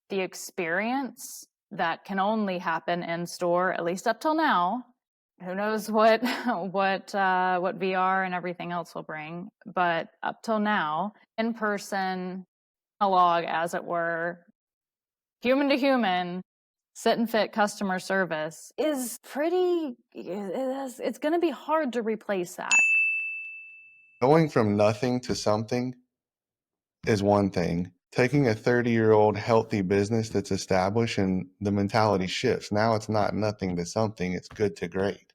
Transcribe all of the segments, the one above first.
the experience that can only happen in store, at least up till now. Who knows what VR and everything else will bring, but up till now, in person, analog, as it were, human to human, sit and fit customer service is it's going to be hard to replace that. Going from nothing to something is one thing. Taking a 30-year-old healthy business that's established and the mentality shifts. Now it's not nothing to something, it's good to great.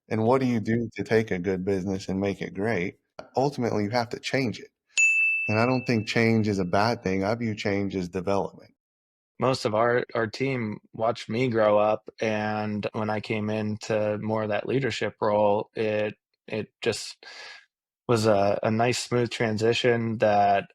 And what do you do to take a good business and make it great? Ultimately, you have to change it. And I don't think change is a bad thing. I view change as development. Most of our team watched me grow up, and when I came into more of that leadership role, it just was a nice smooth transition that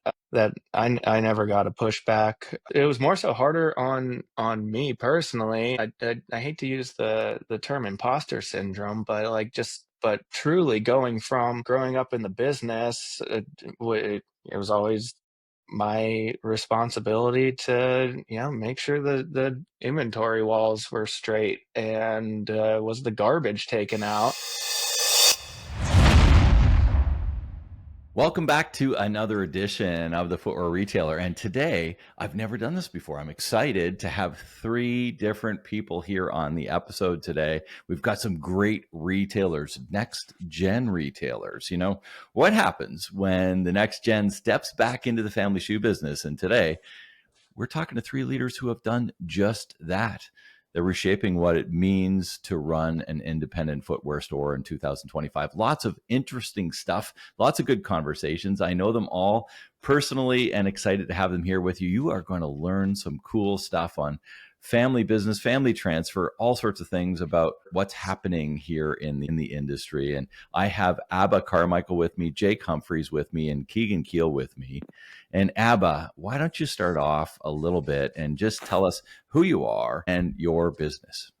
I never got a pushback. It was more so harder on me personally. I hate to use the term imposter syndrome, but truly growing up in the business, it was always my responsibility to make sure the inventory walls were straight and was the garbage taken out. Welcome back to another edition of the Footwear Retailer. And today, I've never done this before. I'm excited to have 3 different people here on the episode today. We've got some great retailers, next gen retailers. You know, what happens when the next gen steps back into the family shoe business? And today, we're talking to 3 leaders who have done just that. They're reshaping what it means to run an independent footwear store in 2025. Lots of interesting stuff, lots of good conversations. I know them all personally and excited to have them here with you. You are going to learn some cool stuff on family business, family transfer, all sorts of things about what's happening here in the industry. And I have Abba Carmichael with me, Jake Humphreys with me, and Keegan Keel with me. And Abba, why don't you start off a little bit and just tell us who you are and your business?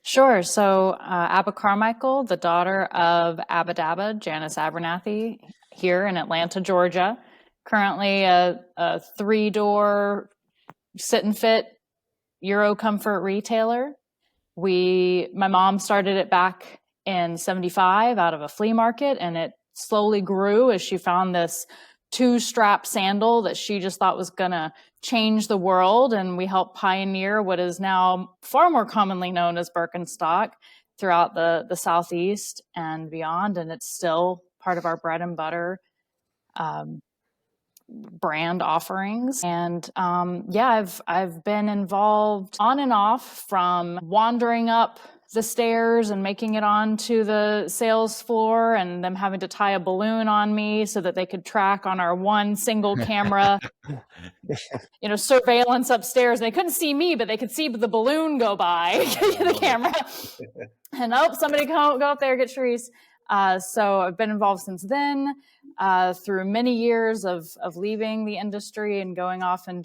Sure. So Abba Carmichael, the daughter of Abba Dabba, Janice Abernathy, here in Atlanta, Georgia. Currently a 3-door sit and fit Euro comfort retailer. My mom started it back in 75 out of a flea market, and it slowly grew as she found this 2-strap sandal that she just thought was going to change the world. And we helped pioneer what is now far more commonly known as Birkenstock throughout the Southeast and beyond. And it's still part of our bread and butter brand offerings. And I've been involved on and off, from wandering up the stairs and making it onto the sales floor and them having to tie a balloon on me so that they could track on our one single camera, surveillance upstairs. They couldn't see me, but they could see the balloon go by the camera. And somebody go up there, get Sharice. So I've been involved since then, through many years of leaving the industry and going off and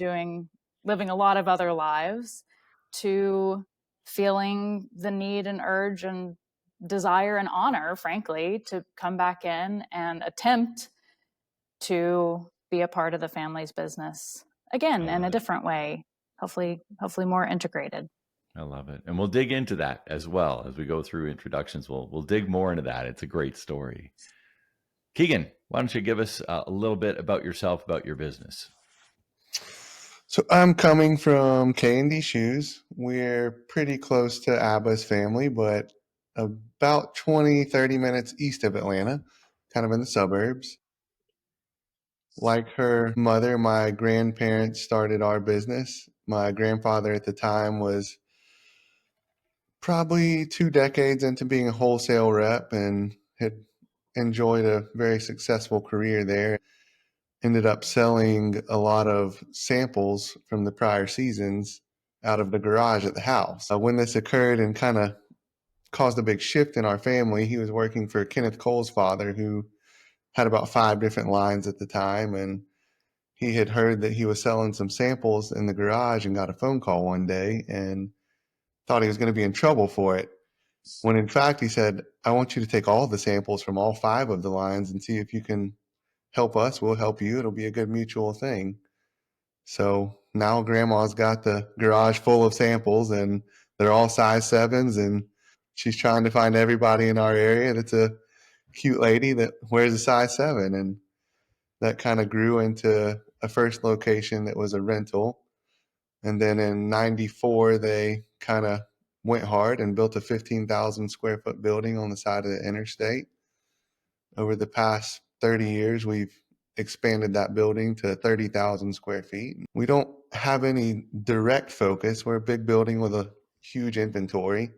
living a lot of other lives, to feeling the need and urge and desire and honor, frankly, to come back in and attempt to be a part of the family's business again in a different way, hopefully more integrated. I love it. And we'll dig into that as well as we go through introductions. We'll dig more into that. It's a great story. Keegan, why don't you give us a little bit about yourself, about your business? So I'm coming from K&D Shoes. We're pretty close to Abba's family, but about 20-30 minutes east of Atlanta, kind of in the suburbs. Like her mother, my grandparents started our business. My grandfather at the time was probably 2 decades into being a wholesale rep and had enjoyed a very successful career there. Ended up selling a lot of samples from the prior seasons out of the garage at the house. When this occurred and kind of caused a big shift in our family, he was working for Kenneth Cole's father, who had about 5 different lines at the time. And he had heard that he was selling some samples in the garage and got a phone call one day and thought he was going to be in trouble for it. When in fact, he said, I want you to take all the samples from all 5 of the lines and see if you can help us, we'll help you. It'll be a good mutual thing. So now grandma's got the garage full of samples and they're all size 7s, and she's trying to find everybody in our area that's a cute lady that wears a size 7. And that kind of grew into a first location that was a rental. And then in 94, they kind of went hard and built a 15,000 square foot building on the side of the interstate. Over the past 30 years, we've expanded that building to 30,000 square feet. We don't have any direct focus. We're a big building with a huge inventory,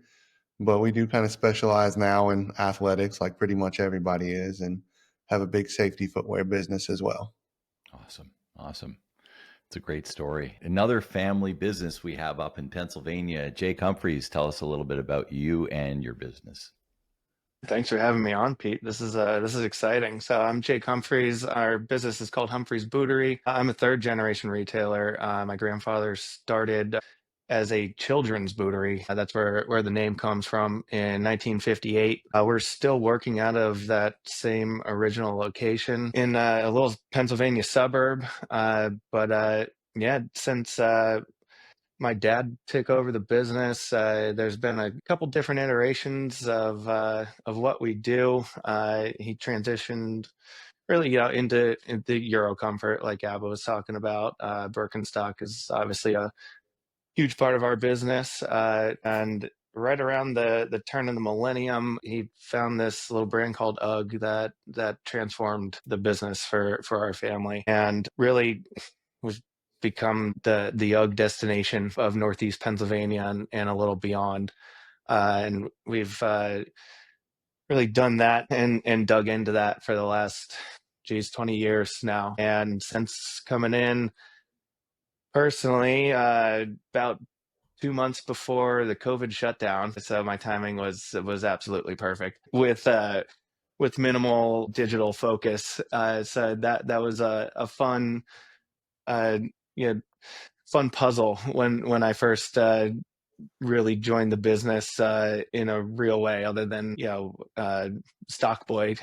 but we do kind of specialize now in athletics like pretty much everybody is, and have a big safety footwear business as well. Awesome. It's a great story. Another family business we have up in Pennsylvania. Jake Humphreys, tell us a little bit about you and your business. Thanks for having me on, Pete. This is exciting. So I'm Jake Humphreys. Our business is called Humphreys Bootery. I'm a third generation retailer. My grandfather started as a children's bootery. That's where the name comes from in 1958. We're still working out of that same original location in a little Pennsylvania suburb. Since my dad took over the business, there's been a couple different iterations of what we do. He transitioned really, into Euro comfort, like Abba was talking about. Birkenstock is obviously a huge part of our business, and right around the turn of the millennium, he found this little brand called UGG that transformed the business for our family, and really was become the UGG destination of Northeast Pennsylvania and a little beyond. And we've really done that and dug into that for the last 20 years now. And since coming in personally, about 2 months before the COVID shutdown, so my timing was absolutely perfect with minimal digital focus. So that was a fun fun puzzle when I first really joined the business in a real way, other than stock boy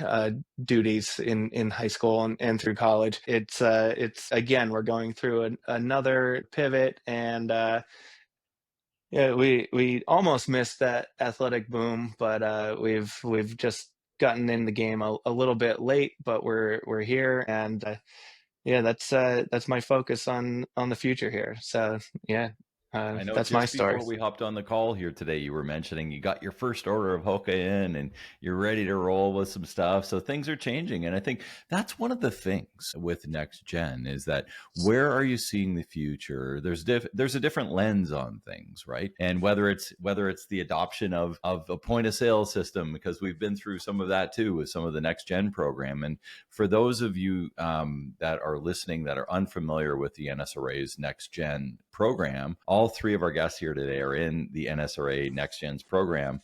duties in high school and through college. It's again, we're going through another pivot, and we almost missed that athletic boom, but we've just gotten in the game a little bit late, but we're here, and that's my focus on the future here. So I know that's just my story. before we hopped on the call here today, you were mentioning you got your first order of Hoka in and you're ready to roll with some stuff. So things are changing. And I think that's one of the things with next gen is that where are you seeing the future? There's a different lens on things, right? And whether it's the adoption of a point of sale system, because we've been through some of that too with some of the next gen program. And for those of you that are listening that are unfamiliar with the NSRA's next gen program, all three of our guests here today are in the NSRA Next Gens program,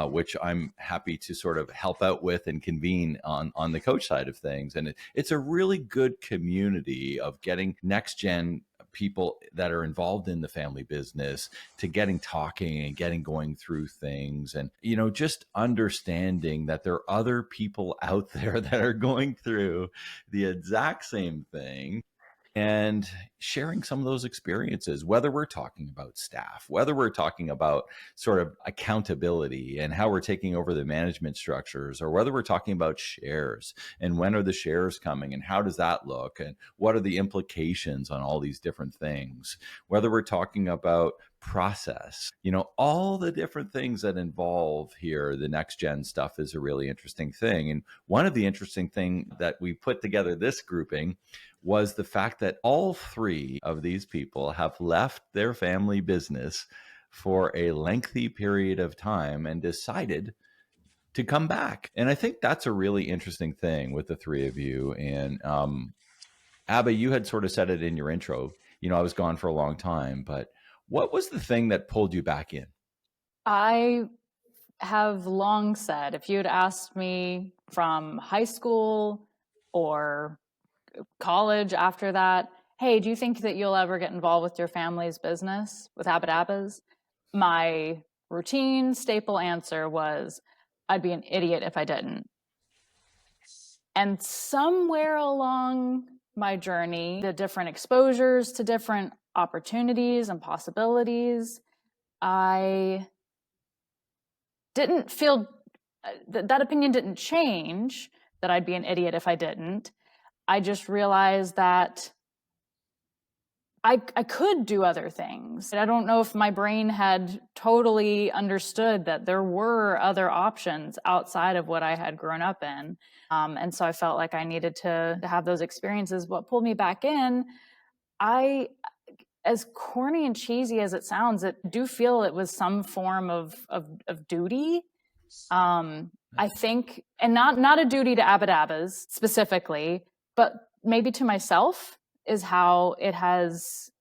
which I'm happy to sort of help out with and convene on the coach side of things. And it's a really good community of getting next gen people that are involved in the family business to getting talking and getting going through things, and just understanding that there are other people out there that are going through the exact same thing, and sharing some of those experiences, whether we're talking about staff, whether we're talking about sort of accountability and how we're taking over the management structures, or whether we're talking about shares and when are the shares coming and how does that look and what are the implications on all these different things, whether we're talking about process, all the different things that involve here. The next gen stuff is a really interesting thing. And one of the interesting things that we put together this grouping was the fact that all three of these people have left their family business for a lengthy period of time and decided to come back. And I think that's a really interesting thing with the three of you. And Abba, you had sort of said it in your intro, I was gone for a long time, but what was the thing that pulled you back in? I have long said, if you had asked me from high school or college after that, hey, do you think that you'll ever get involved with your family's business with Abba Dabbas? My routine staple answer was, I'd be an idiot if I didn't. And somewhere along my journey, the different exposures to different opportunities and possibilities. I didn't feel that opinion didn't change, that I'd be an idiot if I didn't. I just realized that I could do other things. I don't know if my brain had totally understood that there were other options outside of what I had grown up in. And so I felt like I needed to have those experiences. What pulled me back in, as corny and cheesy as it sounds, I do feel it was some form of duty. I think, and not a duty to Abba Dabbas specifically, but maybe to myself, is how it has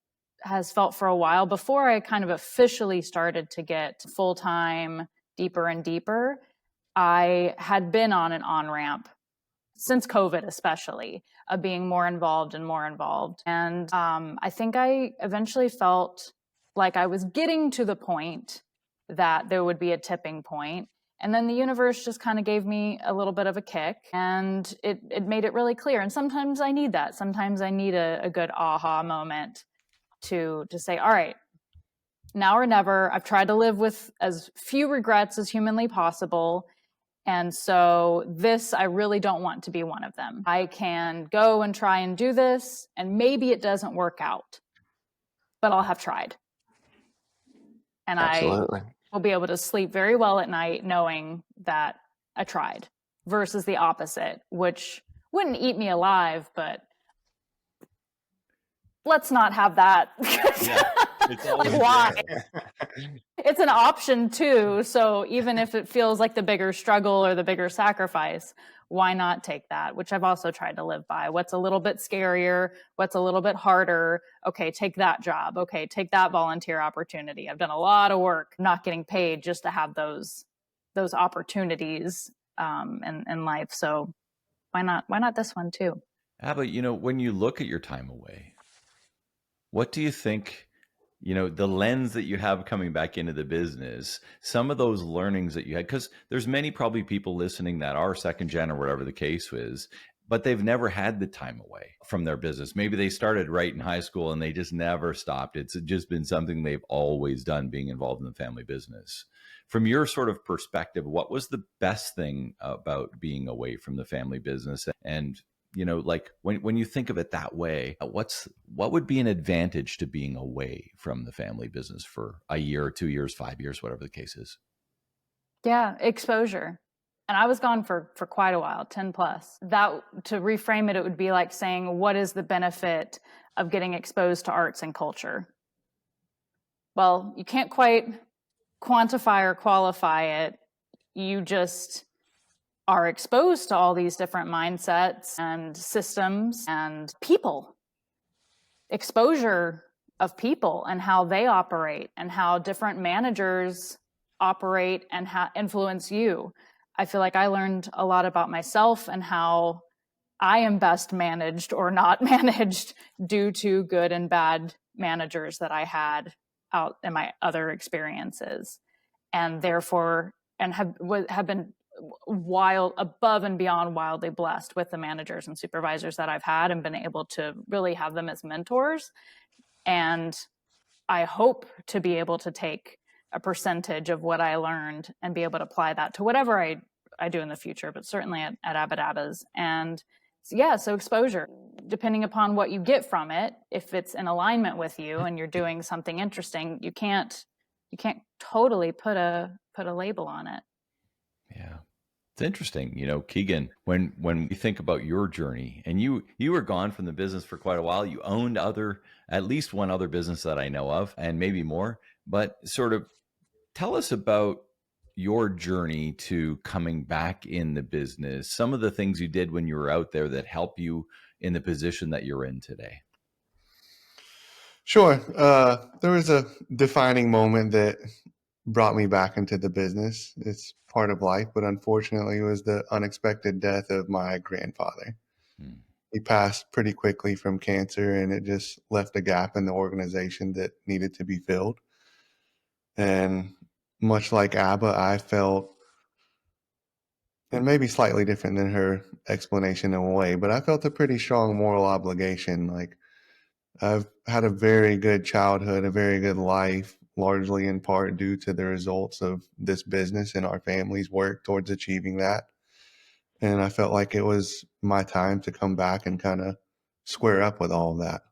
felt for a while before I kind of officially started to get full-time, deeper and deeper. I had been on an on-ramp since COVID, especially, of being more involved and more involved. And I think I eventually felt like I was getting to the point that there would be a tipping point. And then the universe just kind of gave me a little bit of a kick, and it made it really clear. And sometimes I need that. Sometimes I need a good aha moment to say, all right, now or never. I've tried to live with as few regrets as humanly possible. And so this, I really don't want to be one of them. I can go and try and do this, and maybe it doesn't work out, but I'll have tried. And Absolutely. I will be able to sleep very well at night knowing that I tried, versus the opposite, which wouldn't eat me alive, but let's not have that. Yeah, it's always why? there. It's an option too. So even if it feels like the bigger struggle or the bigger sacrifice, why not take that? Which I've also tried to live by. What's a little bit scarier? What's a little bit harder? Okay, take that job. Okay, take that volunteer opportunity. I've done a lot of work not getting paid just to have those opportunities in life. So why not this one too? Abba, when you look at your time away, what do you think, the lens that you have coming back into the business, some of those learnings that you had, because there's many probably people listening that are second gen or whatever the case is, but they've never had the time away from their business. Maybe they started right in high school and they just never stopped. It's just been something they've always done, being involved in the family business. From your sort of perspective, what was the best thing about being away from the family business? And like when you think of it that way, what would be an advantage to being away from the family business for a year, 2 years, 5 years, whatever the case is? Yeah, exposure. And I was gone for quite a while, 10 plus. That, to reframe it, it would be like saying, what is the benefit of getting exposed to arts and culture? Well, you can't quite quantify or qualify it. You just are exposed to all these different mindsets and systems and people. Exposure of people and how they operate and how different managers operate and influence you. I feel like I learned a lot about myself and how I am best managed or not managed due to good and bad managers that I had out in my other experiences, and therefore have been above and beyond wildly blessed with the managers and supervisors that I've had, and been able to really have them as mentors. And I hope to be able to take a percentage of what I learned and be able to apply that to whatever I do in the future, but certainly at Abba Dabbas. And so exposure, depending upon what you get from it, if it's in alignment with you and you're doing something interesting, you can't totally put a label on it. Yeah. It's interesting, Keegan, when we think about your journey, and you were gone from the business for quite a while. You owned at least one other business that I know of, and maybe more, but sort of tell us about your journey to coming back in the business, some of the things you did when you were out there that help you in the position that you're in today. Sure. There was a defining moment that brought me back into the business. It's part of life, but unfortunately it was the unexpected death of my grandfather. He passed pretty quickly from cancer, and it just left a gap in the organization that needed to be filled. And much like Abba, I felt, and maybe slightly different than her explanation in a way, but I felt a pretty strong moral obligation. Like, I've had a very good childhood, a very good life, largely in part due to the results of this business and our family's work towards achieving that. And I felt like it was my time to come back and kind of square up with all of that.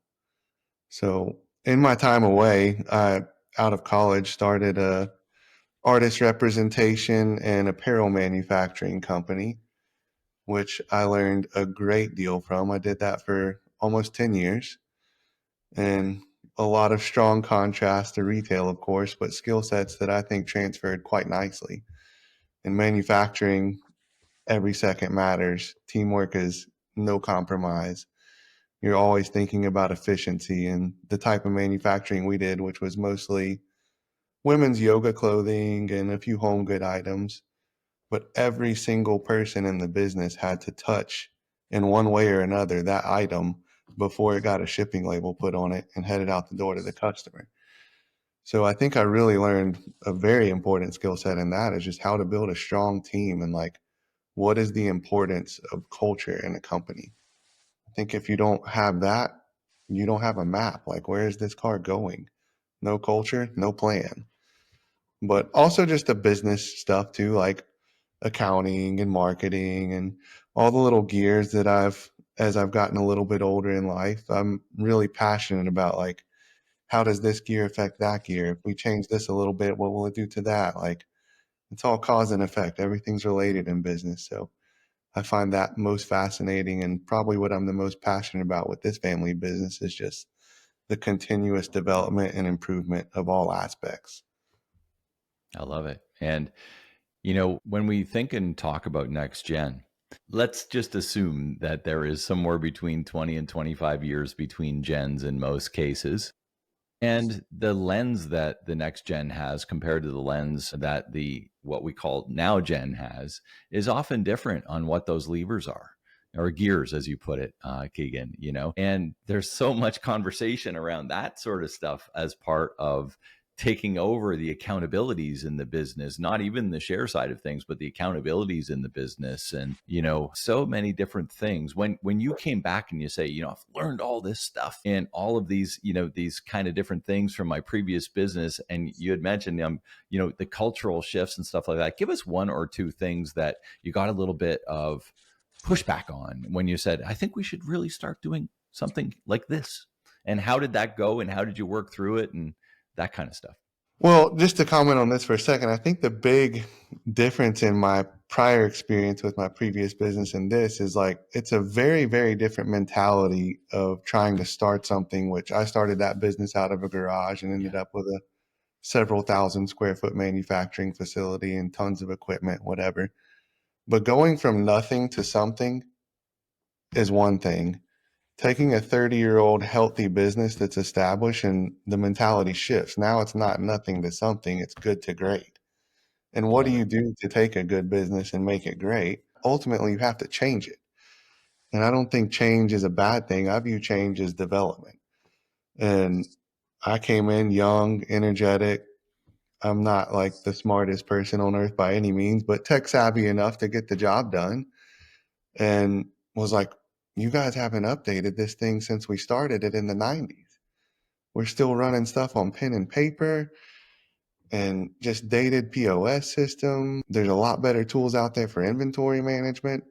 So in my time away, I, out of college, started a artist representation and apparel manufacturing company, which I learned a great deal from. I did that for almost 10 years, and a lot of strong contrast to retail, of course, but skill sets that I think transferred quite nicely. In manufacturing, every second matters. Teamwork is no compromise. You're always thinking about efficiency, and the type of manufacturing we did, which was mostly women's yoga clothing and a few home good items. But every single person in the business had to touch in one way or another that item before it got a shipping label put on it and headed out the door to the customer. So I think I really learned a very important skill set in that, is just how to build a strong team and like what is the importance of culture in a company. I think if you don't have that, you don't have a map. Like, where is this car going? No culture, no plan. But also just the business stuff too, like accounting and marketing and all the little gears that as I've gotten a little bit older in life, I'm really passionate about, like, how does this gear affect that gear? If we change this a little bit, what will it do to that? Like, it's all cause and effect. Everything's related in business. So I find that most fascinating, and probably what I'm the most passionate about with this family business is just the continuous development and improvement of all aspects. I love it. And, when we think and talk about next gen, let's just assume that there is somewhere between 20 and 25 years between gens in most cases. And the lens that the next gen has compared to the lens that the what we call now gen has is often different on what those levers are, or gears, as you put it, Keegan. And there's so much conversation around that sort of stuff as part of taking over the accountabilities in the business, not even the share side of things, but the accountabilities in the business. And, so many different things. When you came back and you say, I've learned all this stuff and all of these, these kind of different things from my previous business. And you had mentioned, the cultural shifts and stuff like that. Give us one or two things that you got a little bit of pushback on when you said, I think we should really start doing something like this. And how did that go? And how did you work through it? And that kind of stuff. Well, just to comment on this for a second, I think the big difference in my prior experience with my previous business and this is, like, it's a very, very different mentality of trying to start something, which I started that business out of a garage and ended up with a several thousand square foot manufacturing facility and tons of equipment, whatever. But going from nothing to something is one thing. Taking a 30-year-old healthy business that's established, and the mentality shifts. Now it's not nothing to something, it's good to great. And what do you do to take a good business and make it great? Ultimately, you have to change it. And I don't think change is a bad thing. I view change as development. And I came in young, energetic. I'm not like the smartest person on earth by any means, but tech savvy enough to get the job done. And was like, you guys haven't updated this thing since we started it in the 90s. We're still running stuff on pen and paper and just dated POS system. There's a lot better tools out there for inventory management.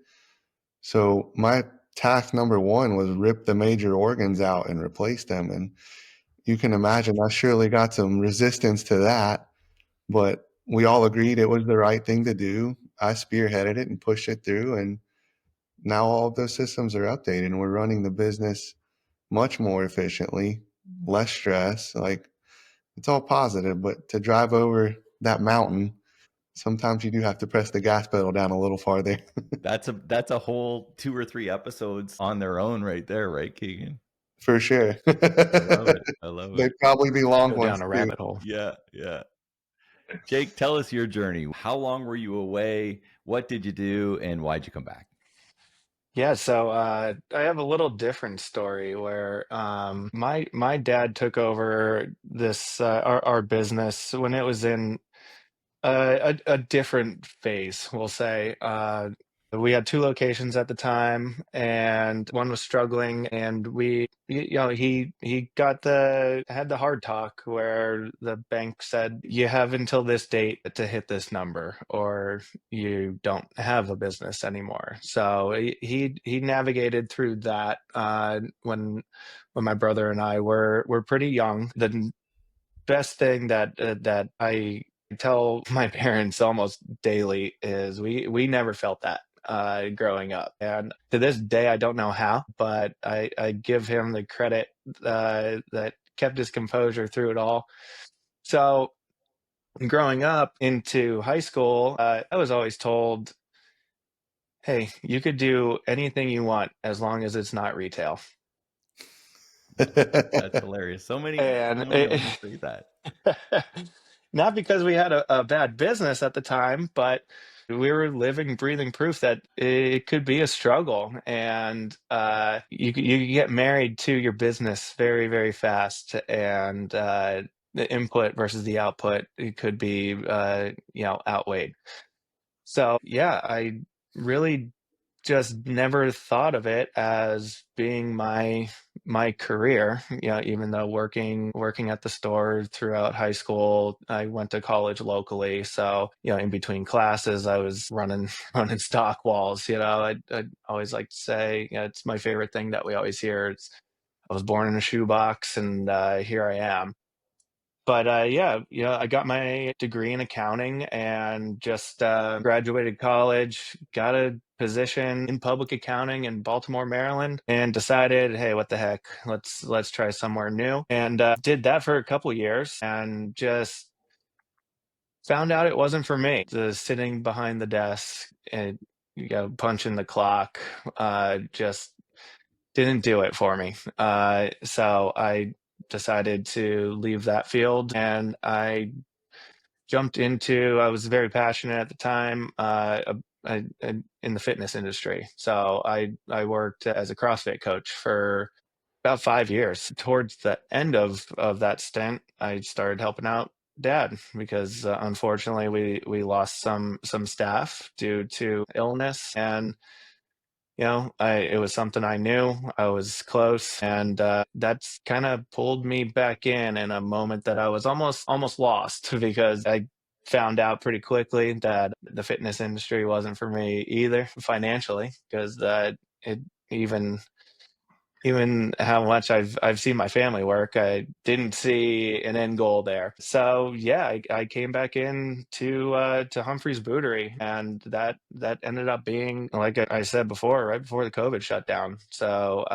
So my task number one was rip the major organs out and replace them. And you can imagine I surely got some resistance to that, but we all agreed it was the right thing to do. I spearheaded it and pushed it through, and now all of those systems are updated and we're running the business much more efficiently, less stress. Like, it's all positive, but to drive over that mountain, sometimes you do have to press the gas pedal down a little farther. That's a whole 2 or 3 episodes on their own right there, right, Keegan? For sure. I love it. I love it. They'd probably be long Go ones down a too. rabbit hole. Yeah. Jake, tell us your journey. How long were you away? What did you do? And why'd you come back? Yeah, so I have a little different story where my dad took over this our business when it was in a different phase, we'll say. We had 2 locations at the time, and one was struggling, and he had the hard talk where the bank said, "You have until this date to hit this number, or you don't have a business anymore." So he navigated through that when my brother and I were pretty young. The best thing that I tell my parents almost daily is we never felt that growing up, and to this day I don't know how, but I give him the credit that kept his composure through it all. So growing up into high school, I was always told, "Hey, you could do anything you want as long as it's not retail." That's hilarious. So many And millennials say that. not because we had a bad business at the time, but we were living, breathing proof that it could be a struggle, and you get married to your business very, very fast, and the input versus the output, it could be outweighed. So yeah, I really just never thought of it as being my career. Even though working at the store throughout high school, I went to college locally, so in between classes I was running running stock walls. I always like to say, it's my favorite thing that we always hear. It's, I was born in a shoebox, and here I am. But yeah, I got my degree in accounting, and just graduated college, got a position in public accounting in Baltimore, Maryland, and decided, hey, what the heck, let's try somewhere new, and did that for a couple years, and just found out it wasn't for me. The sitting behind the desk and punching the clock just didn't do it for me. So I decided to leave that field, and I was very passionate at the time in the fitness industry. So I worked as a CrossFit coach for about 5 years. Towards the end of that stint, I started helping out dad because unfortunately we lost some staff due to illness, and it was something I knew. I was close, and that's kind of pulled me back in a moment that I was almost lost because I found out pretty quickly that the fitness industry wasn't for me either financially, because it even even how much I've seen my family work, I didn't see an end goal there. So yeah, I came back in to Humphreys Bootery, and that ended up being, like I said before, right before the COVID shutdown. So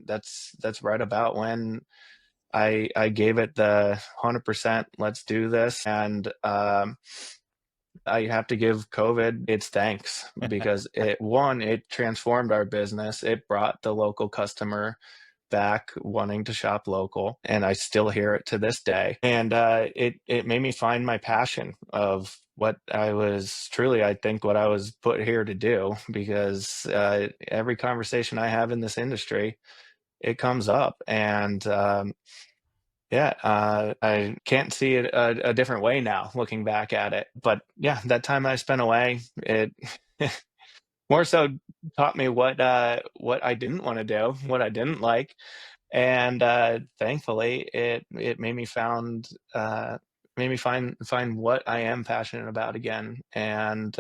that's right about when I gave it the 100%. Let's do this, and I have to give COVID its thanks, because it transformed our business. It brought the local customer back wanting to shop local, and I still hear it to this day. And it made me find my passion of what I think what I was put here to do, because every conversation I have in this industry, it comes up, and yeah, I can't see it a different way now, looking back at it. But yeah, that time I spent away, it more so taught me what I didn't want to do, what I didn't like, and thankfully, it made me find what I am passionate about again. And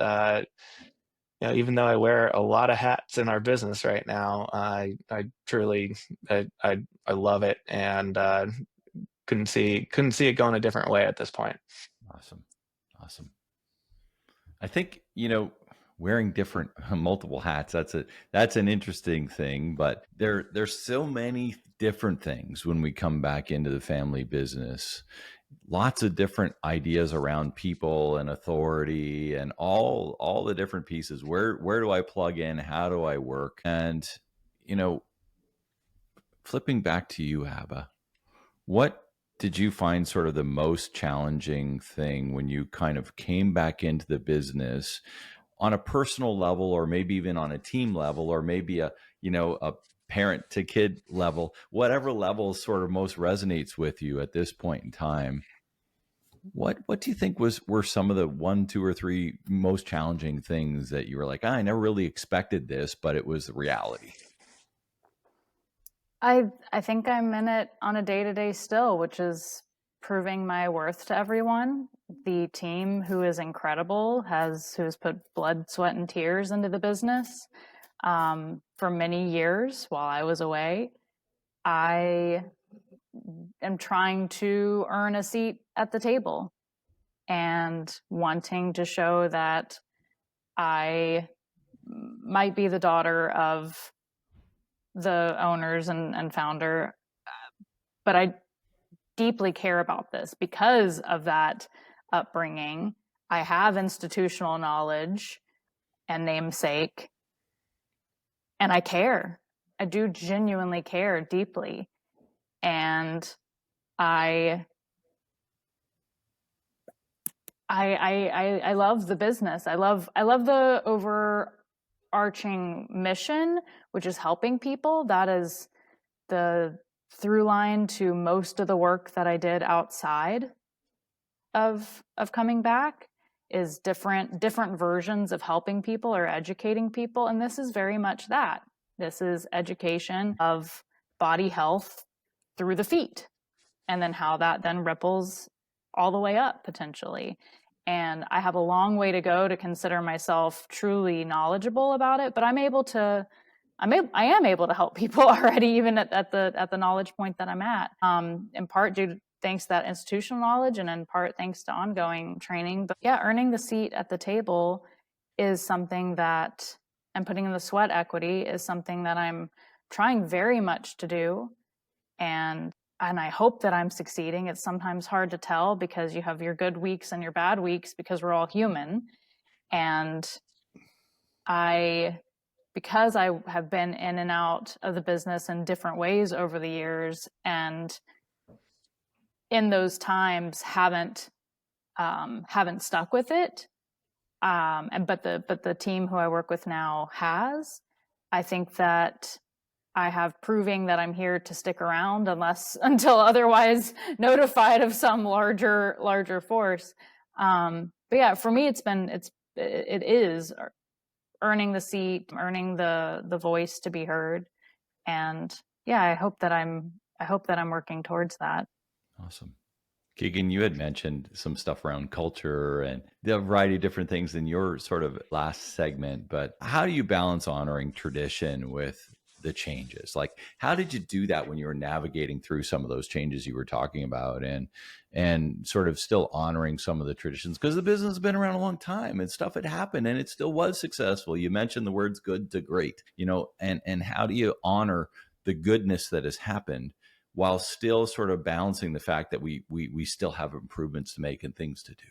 even though I wear a lot of hats in our business right now, I truly I love it, and couldn't see it going a different way at this point. Awesome. I think, wearing different multiple hats, that's an interesting thing, but there's so many different things when we come back into the family business. Lots of different ideas around people and authority and all the different pieces. Where do I plug in? How do I work? And flipping back to you, Abba, what did you find sort of the most challenging thing when you kind of came back into the business on a personal level, or maybe even on a team level, or maybe a parent to kid level, whatever level sort of most resonates with you at this point in time? What do you think were some of the 1, 2, or 3 most challenging things that you were like, I never really expected this, but it was the reality? I think I'm in it on a day-to-day still, which is proving my worth to everyone. The team, who is incredible, who has put blood, sweat, and tears into the business for many years while I was away. I am trying to earn a seat at the table and wanting to show that I might be the daughter of the owners and founder, but I deeply care about this because of that upbringing. I have institutional knowledge and namesake, and I care. I do genuinely care deeply. And I love the business. I love the overarching mission, which is helping people. That is the through line to most of the work that I did outside of coming back, is different versions of helping people or educating people. And this is very much that. This is education of body health through the feet, and then how that then ripples all the way up potentially. And I have a long way to go to consider myself truly knowledgeable about it, but I am able to help people already, even at the knowledge point that I'm at, in part thanks to that institutional knowledge, and in part thanks to ongoing training. But yeah, earning the seat at the table is something that, and putting in the sweat equity is something that I'm trying very much to do. And I hope that I'm succeeding. It's sometimes hard to tell because you have your good weeks and your bad weeks because we're all human. And because I have been in and out of the business in different ways over the years, and in those times haven't stuck with it, but the team who I work with now has. I think that I have proving that I'm here to stick around until otherwise notified of some larger force. But yeah, for me, it is earning the seat, earning the voice to be heard, and yeah, I hope that I'm working towards that. Awesome. Keegan, you had mentioned some stuff around culture and the variety of different things in your sort of last segment, but how do you balance honoring tradition with the changes? Like, how did you do that when you were navigating through some of those changes you were talking about, and sort of still honoring some of the traditions? Because the business has been around a long time and stuff had happened and it still was successful. You mentioned the words good to great, and how do you honor the goodness that has happened while still sort of balancing the fact that we still have improvements to make and things to do?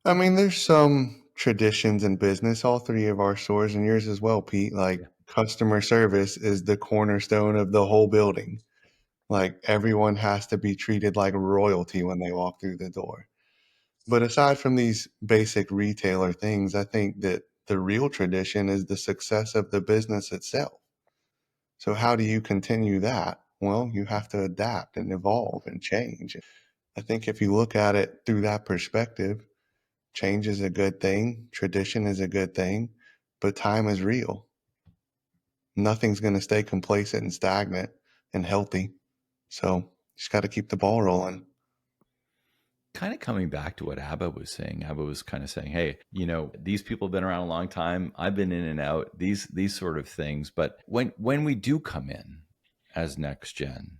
I mean, there's some traditions in business, all 3 of our stores and yours as well, Pete. Like, customer service is the cornerstone of the whole building. Like, everyone has to be treated like royalty when they walk through the door. But aside from these basic retailer things, I think that the real tradition is the success of the business itself. So how do you continue that? Well, you have to adapt and evolve and change. I think if you look at it through that perspective, change is a good thing, tradition is a good thing, but time is real. Nothing's going to stay complacent and stagnant and healthy. So you just got to keep the ball rolling. Kind of coming back to what Abba was saying. Abba was kind of saying, hey, these people have been around a long time. I've been in and out, these sort of things. But when we do come in as next gen,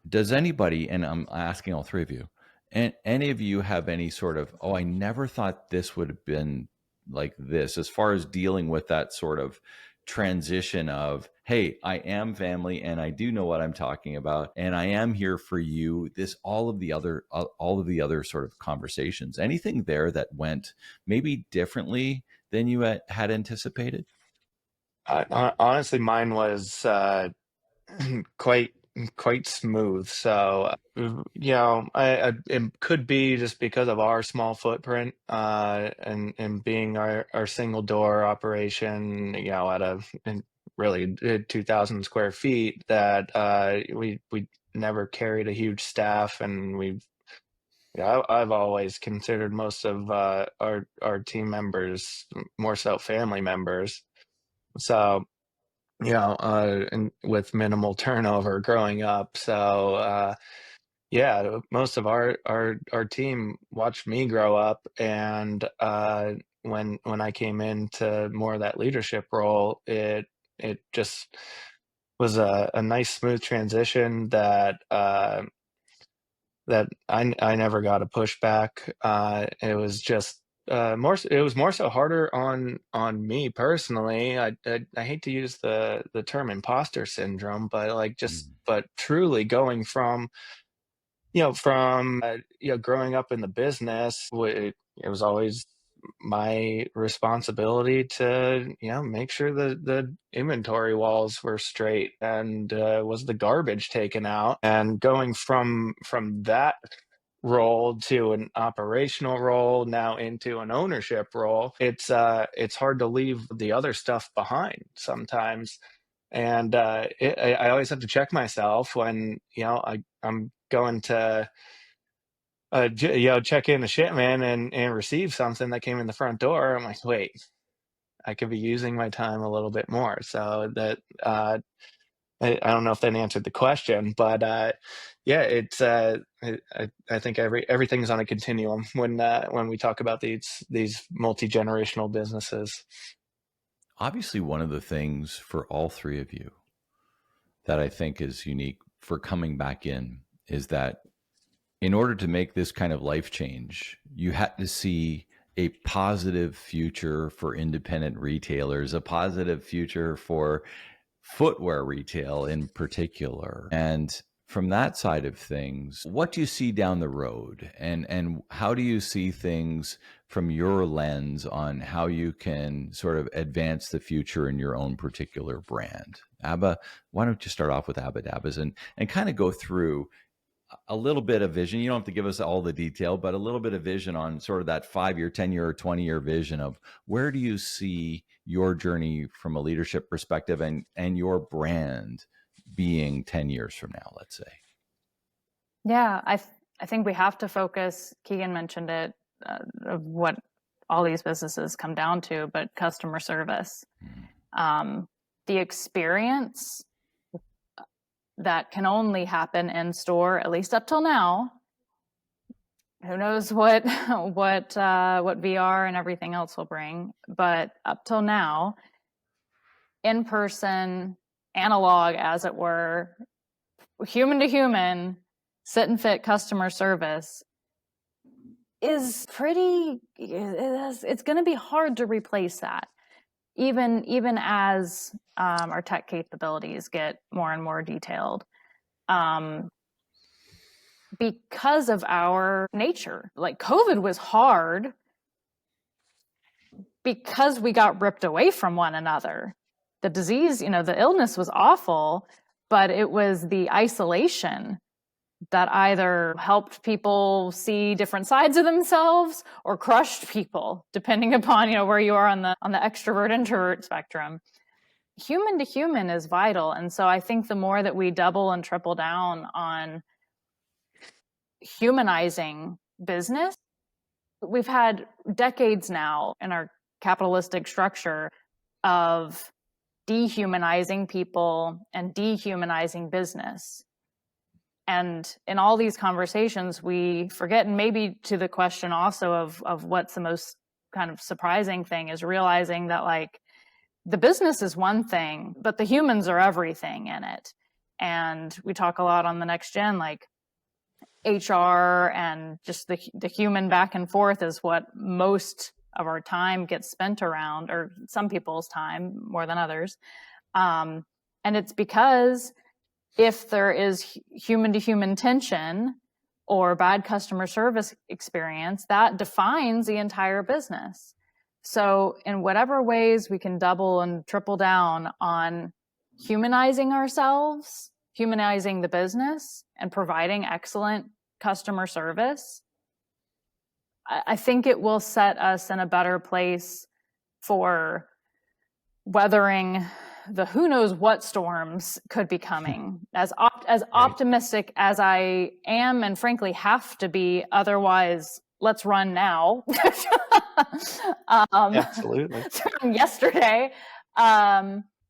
does anybody, and I'm asking all 3 of you, and any of you have any sort of, I never thought this would have been like this, as far as dealing with that sort of transition of, hey, I am family and I do know what I'm talking about and I am here for you, all of the other sort of conversations, anything there that went maybe differently than you had anticipated? Honestly, mine was quite smooth. So it could be just because of our small footprint, and being our single door operation, at really 2,000 square feet, that we never carried a huge staff, and I've always considered most of our team members more so family members. So, and with minimal turnover growing up. So, yeah, most of our team watched me grow up, and when I came into more of that leadership role, it just was a nice smooth transition that I never got a pushback. It was just it was more so harder on me personally. I hate to use the term imposter syndrome, but but truly going from growing up in the business, it was always my responsibility to make sure the inventory walls were straight and was the garbage taken out. And going from that role to an operational role, now into an ownership role, it's hard to leave the other stuff behind sometimes. And I always have to check myself when I'm going to check in a shipment and receive something that came in the front door. I'm like, wait, I could be using my time a little bit more. So that I don't know if that answered the question, but yeah, it's I think everything's on a continuum when we talk about these multi-generational businesses. Obviously, one of the things for all three of you that I think is unique for coming back in is that in order to make this kind of life change, you had to see a positive future for independent retailers, a positive future for footwear retail in particular. And from that side of things, what do you see down the road? And how do you see things from your lens on how you can sort of advance the future in your own particular brand? Abba, why don't you start off with Abba Dabbas and kind of go through a little bit of vision. You don't have to give us all the detail, but a little bit of vision on sort of that 5-year, 10-year, or 20-year vision of where do you see your journey from a leadership perspective and your brand being 10 years from now, let's say. Yeah, I think we have to focus, Keegan mentioned it, of what all these businesses come down to, but customer service. The experience that can only happen in store, at least up till now. Who knows what VR and everything else will bring, but up till now, in person, analog as it were, human to human, sit and fit customer service is it's going to be hard to replace that, even as our tech capabilities get more and more detailed. Because of our nature, like COVID was hard because we got ripped away from one another. The disease, the illness was awful, but it was the isolation that either helped people see different sides of themselves or crushed people, depending upon where you are on the extrovert introvert spectrum. Human to human is vital, and so I think the more that we double and triple down on humanizing business, we've had decades now in our capitalistic structure of dehumanizing people and dehumanizing business. And in all these conversations, we forget, and maybe to the question also of what's the most kind of surprising thing is realizing that like the business is one thing, but the humans are everything in it. And we talk a lot on the Next Gen, like HR and just the human back and forth is what most of our time gets spent around, or some people's time more than others. And it's because if there is human to human tension or bad customer service experience, that defines the entire business. So in whatever ways we can double and triple down on humanizing ourselves, humanizing the business, and providing excellent customer service, I think it will set us in a better place for weathering the who knows what storms could be coming. As optimistic as I am, and frankly have to be, otherwise let's run now. Absolutely. From yesterday,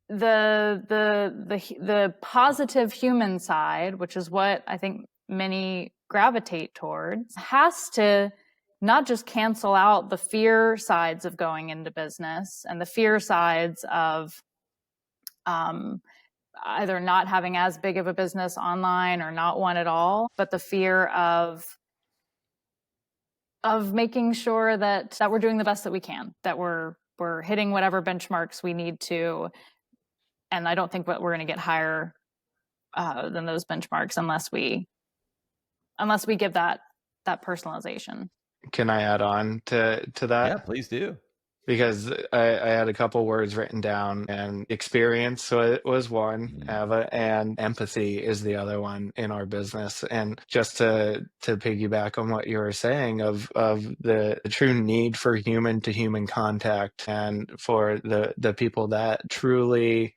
the positive human side, which is what I think many gravitate towards, has to not just cancel out the fear sides of going into business and the fear sides of either not having as big of a business online or not one at all, but the fear of making sure that we're doing the best that we can, that we're hitting whatever benchmarks we need to. And I don't think that we're going to get higher than those benchmarks unless we give that personalization. Can I add on to that? Yeah, please do. Because I had a couple words written down, and experience was one, Abba, and empathy is the other one in our business. And just to piggyback on what you were saying of the true need for human to human contact, and for the people that truly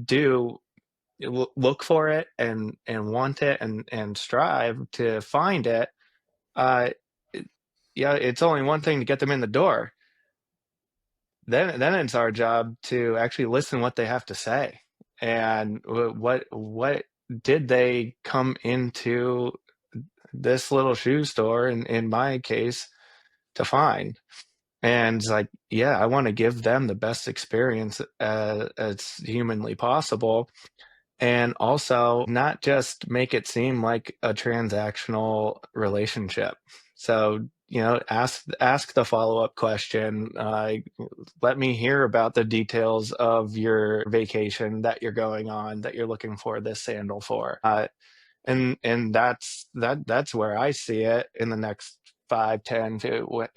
do look for it and want it and strive to find it, yeah, it's only one thing to get them in the door. Then it's our job to actually listen what they have to say, and what did they come into this little shoe store, in my case, to find. And it's like, yeah, I want to give them the best experience as humanly possible, and also not just make it seem like a transactional relationship. So, ask the follow-up question. Let me hear about the details of your vacation that you're going on, that you're looking for this sandal for. And that's where I see it in the next 5, 10,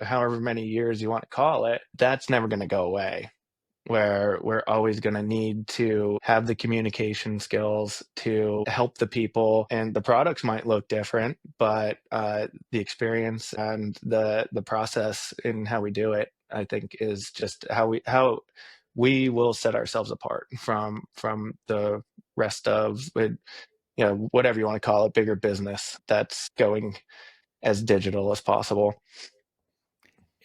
however many years you want to call it. That's never going to go away, where we're always going to need to have the communication skills to help the people, and the products might look different, but the experience and the process in how we do it, I think, is just how we will set ourselves apart from the rest of it, whatever you want to call it, bigger business that's going as digital as possible.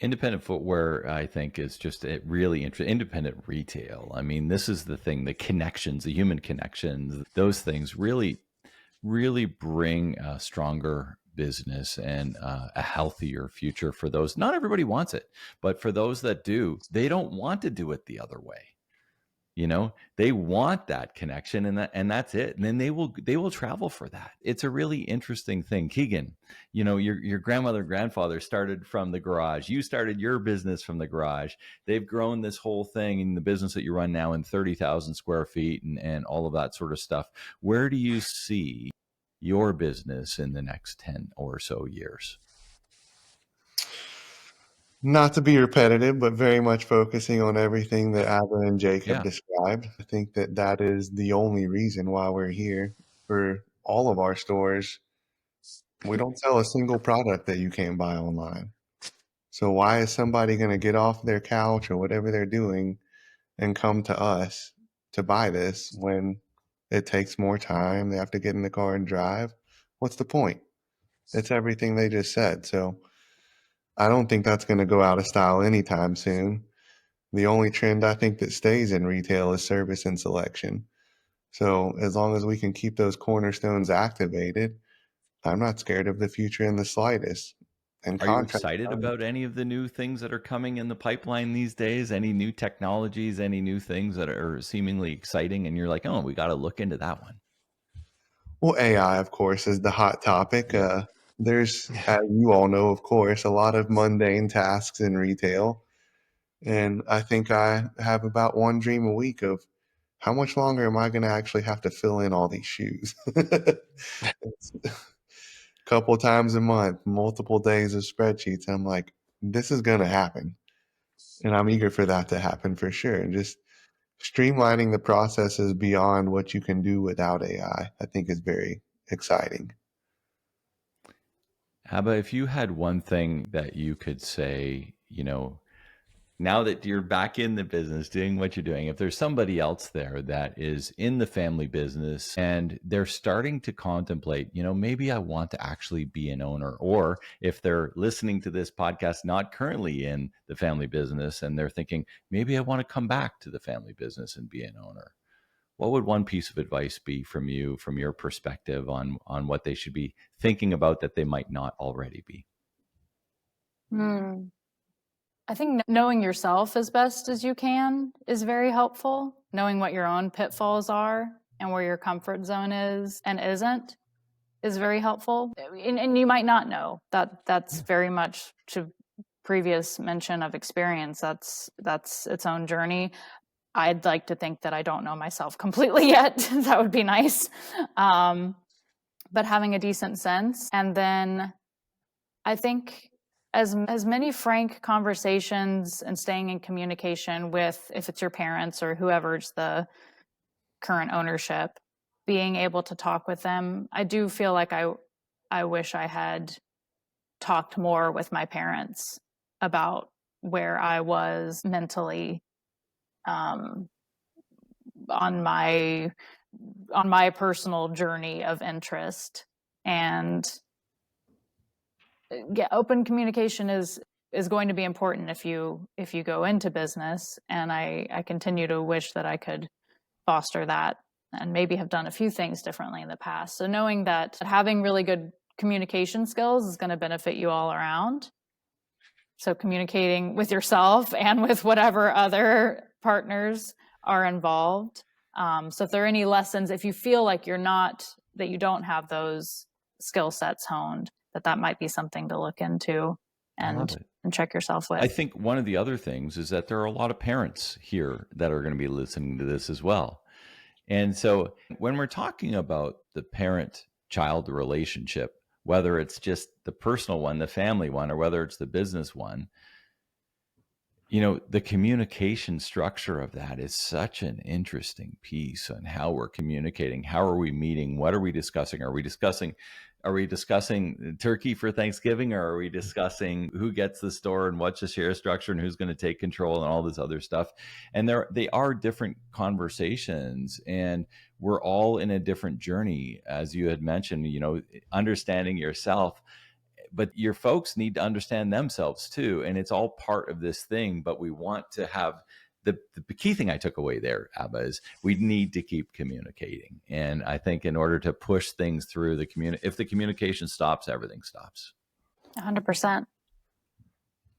Independent footwear, I think, is just a really interesting. Independent retail, I mean, this is the thing, the connections, the human connections, those things really bring a stronger business and a healthier future for those. Not everybody wants it, but for those that do, they don't want to do it the other way. They want that connection, and that's it. And then they will travel for that. It's a really interesting thing. Keegan, your grandmother and grandfather started from the garage. You started your business from the garage. They've grown this whole thing in the business that you run now in 30,000 square feet and all of that sort of stuff. Where do you see your business in the next 10 or so years? Not to be repetitive, but very much focusing on everything that Abba and Jake have described. I think that is the only reason why we're here. For all of our stores, we don't sell a single product that you can't buy online. So why is somebody going to get off their couch or whatever they're doing and come to us to buy this when it takes more time? They have to get in the car and drive. What's the point? It's everything they just said. So I don't think that's going to go out of style anytime soon. The only trend I think that stays in retail is service and selection. So as long as we can keep those cornerstones activated, I'm not scared of the future in the slightest. And are you excited about any of the new things that are coming in the pipeline these days? Any new technologies, any new things that are seemingly exciting, and you're like, oh, we got to look into that one? Well, AI, of course, is the hot topic. There's, as you all know, of course, a lot of mundane tasks in retail. And I think I have about one dream a week of how much longer am I going to actually have to fill in all these shoes? A couple times a month, multiple days of spreadsheets. I'm like, this is going to happen. And I'm eager for that to happen for sure. And just streamlining the processes beyond what you can do without AI, I think is very exciting. Abba, if you had one thing that you could say, now that you're back in the business doing what you're doing, if there's somebody else there that is in the family business and they're starting to contemplate, maybe I want to actually be an owner, or if they're listening to this podcast not currently in the family business and they're thinking, maybe I want to come back to the family business and be an owner, what would one piece of advice be from you, from your perspective, on what they should be thinking about that they might not already be? I think knowing yourself as best as you can is very helpful. Knowing what your own pitfalls are and where your comfort zone is and isn't is very helpful. And you might not know that. That's very much to previous mention of experience. That's its own journey. I'd like to think that I don't know myself completely yet. That would be nice. But having a decent sense. And then I think as many frank conversations and staying in communication with, if it's your parents or whoever's the current ownership, being able to talk with them. I do feel like I wish I had talked more with my parents about where I was mentally on my personal journey of interest. And yeah, open communication is going to be important if you go into business, and I continue to wish that I could foster that and maybe have done a few things differently in the past. So knowing that having really good communication skills is going to benefit you all around. So communicating with yourself and with whatever other partners are involved. So if there are any lessons, if you feel like that you don't have those skill sets honed, that might be something to look into and check yourself with. I think one of the other things is that there are a lot of parents here that are going to be listening to this as well. And so when we're talking about the parent-child relationship, whether it's just the personal one, the family one, or whether it's the business one, the communication structure of that is such an interesting piece on how we're communicating. How are we meeting? What are we discussing? Are we discussing turkey for Thanksgiving, or are we discussing who gets the store and what's the share structure and who's going to take control and all this other stuff? And they are different conversations, and we're all in a different journey, as you had mentioned, understanding yourself. But your folks need to understand themselves too. And it's all part of this thing. But we want to have the key thing I took away there, Abba, is we need to keep communicating. And I think in order to push things through the community, if the communication stops, everything stops. 100%.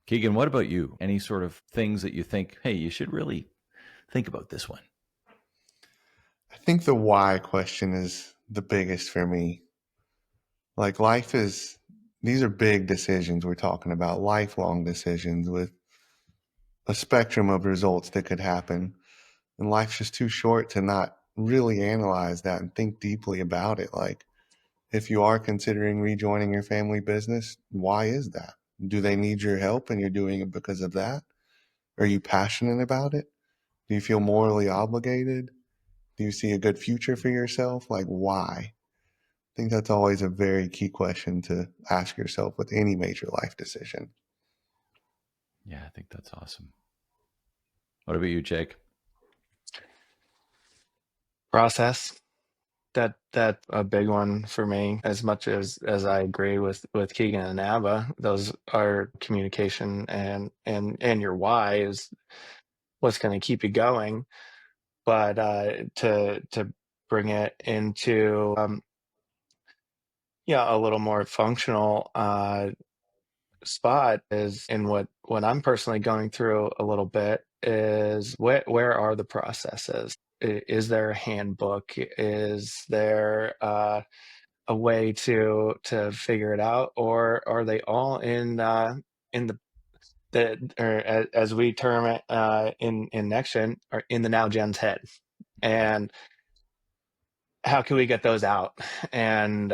Keegan, what about you? Any sort of things that you think, hey, you should really think about this one? I think the why question is the biggest for me. Like these are big decisions we're talking about, lifelong decisions with a spectrum of results that could happen. And life's just too short to not really analyze that and think deeply about it. Like, if you are considering rejoining your family business, why is that? Do they need your help and you're doing it because of that? Are you passionate about it? Do you feel morally obligated? Do you see a good future for yourself? Like, why? I think that's always a very key question to ask yourself with any major life decision. Yeah, I think that's awesome. What about you, Jake? Process. That a big one for me. As much as I agree with Keegan and Abba, those are communication and your why is what's going to keep you going. But to bring it into a little more functional spot is in what I'm personally going through a little bit is where are the processes? Is there a handbook? Is there a way to figure it out, or are they all in the or as we term it in Next Gen, are in the now gen's head? And how can we get those out? And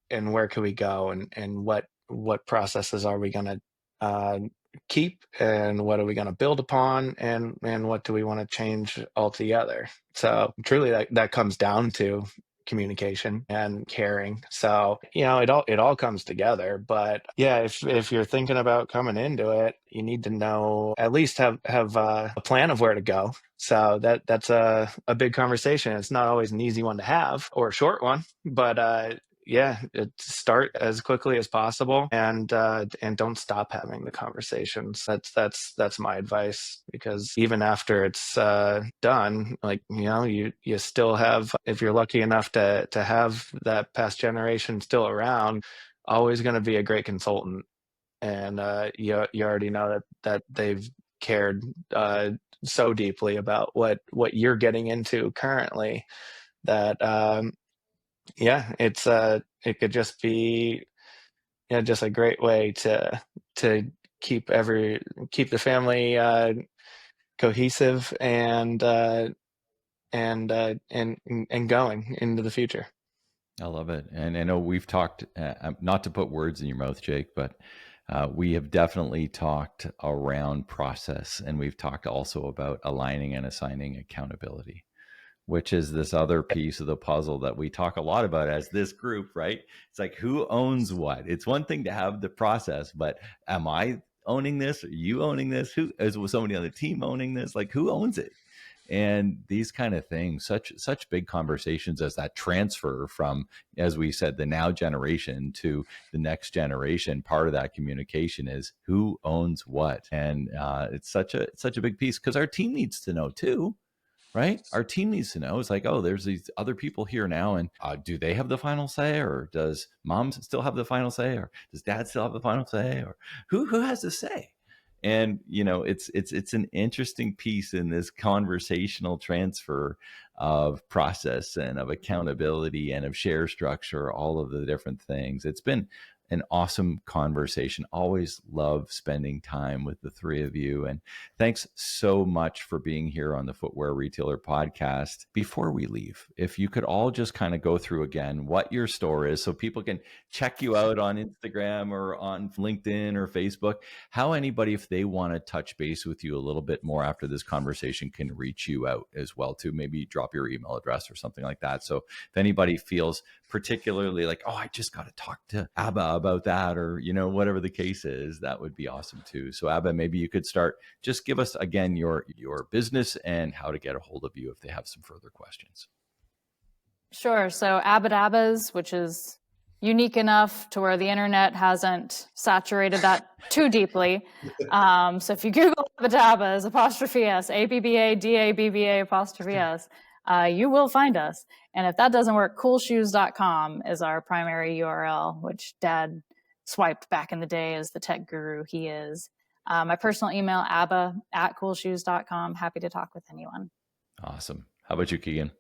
where can we go? And what processes are we going to keep, and what are we going to build upon, and what do we want to change altogether? So truly that comes down to communication and caring. So, it all comes together. But yeah, if you're thinking about coming into it, you need to know, at least have a plan of where to go. So that's a big conversation. It's not always an easy one to have, or a short one, but yeah, start as quickly as possible, and don't stop having the conversations. That's my advice, because even after it's done, like, you still have, if you're lucky enough to have that past generation still around, always going to be a great consultant. And you already know that they've cared so deeply about what you're getting into currently, that yeah, it could just be, just a great way to keep the family cohesive, and going into the future. I love it. And I know we've talked, not to put words in your mouth, Jake, but we have definitely talked around process, and we've talked also about aligning and assigning accountability, which is this other piece of the puzzle that we talk a lot about as this group, right? It's like, who owns what? It's one thing to have the process, but am I owning this? Are you owning this? Who is somebody on the team owning this? Like, who owns it? And these kind of things, such big conversations as that transfer from, as we said, the now generation to the next generation. Part of that communication is who owns what, and it's such a big piece, because our team needs to know too, right? Our team needs to know. It's like, oh, there's these other people here now, and do they have the final say, or does mom still have the final say, or does dad still have the final say, or who has the say? And it's an interesting piece in this conversational transfer of process and of accountability and of share structure, all of the different things. It's been an awesome conversation. Always love spending time with the three of you. And thanks so much for being here on the Footwear Retailer Podcast. Before we leave, if you could all just kind of go through again what your store is, so people can check you out on Instagram or on LinkedIn or Facebook, how anybody, if they want to touch base with you a little bit more after this conversation, can reach you out as well, to maybe drop your email address or something like that. So if anybody feels particularly like, oh, I just got to talk to Abba about that, or whatever the case is, that would be awesome too. So Abba, maybe you could start, just give us again your business and how to get a hold of you if they have some further questions. Sure. So Abba Dabbas, which is unique enough to where the internet hasn't saturated that too deeply. So if you Google Abba Dabbas, '*S, ABBA **S, you will find us. And if that doesn't work, coolshoes.com is our primary URL, which Dad swiped back in the day as the tech guru he is. My personal email, abba@coolshoes.com. Happy to talk with anyone. Awesome. How about you, Keegan?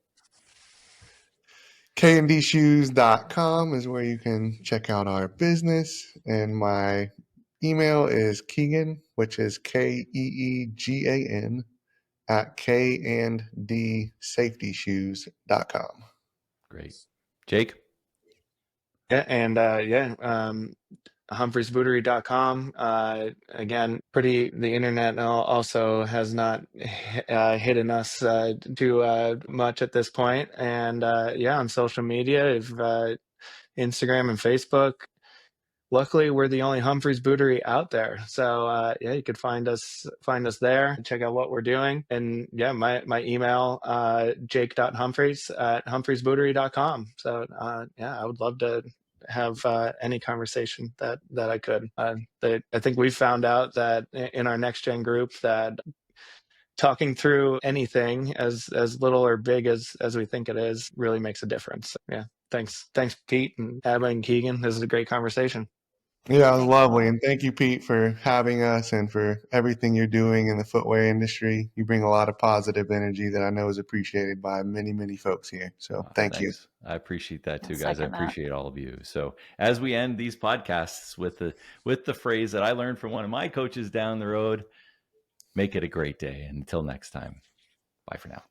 KandDshoes.com is where you can check out our business. And my email is Keegan, which is KEEGAN, @KandDSafetyShoes.com. Great. Jake? Yeah, and Humphrey'sBootery.com. Again, the internet also has not hidden us too much at this point. And on social media, if Instagram and Facebook. Luckily, we're the only Humphreys Bootery out there. So you could find us there, check out what we're doing. And my email, jake.humphreys@humphreysbootery.com. So I would love to have any conversation that I could. I think we've found out that in our next gen group that talking through anything as little or big as we think it is really makes a difference. Yeah. Thanks, Pete and Abba and Keegan. This is a great conversation. Yeah, it was lovely. And thank you, Pete, for having us and for everything you're doing in the footwear industry. You bring a lot of positive energy that I know is appreciated by many, many folks here. So thank you. I appreciate that too, I'll guys. I second that. appreciate all of you. So as we end these podcasts with the phrase that I learned from one of my coaches down the road, make it a great day. And until next time, bye for now.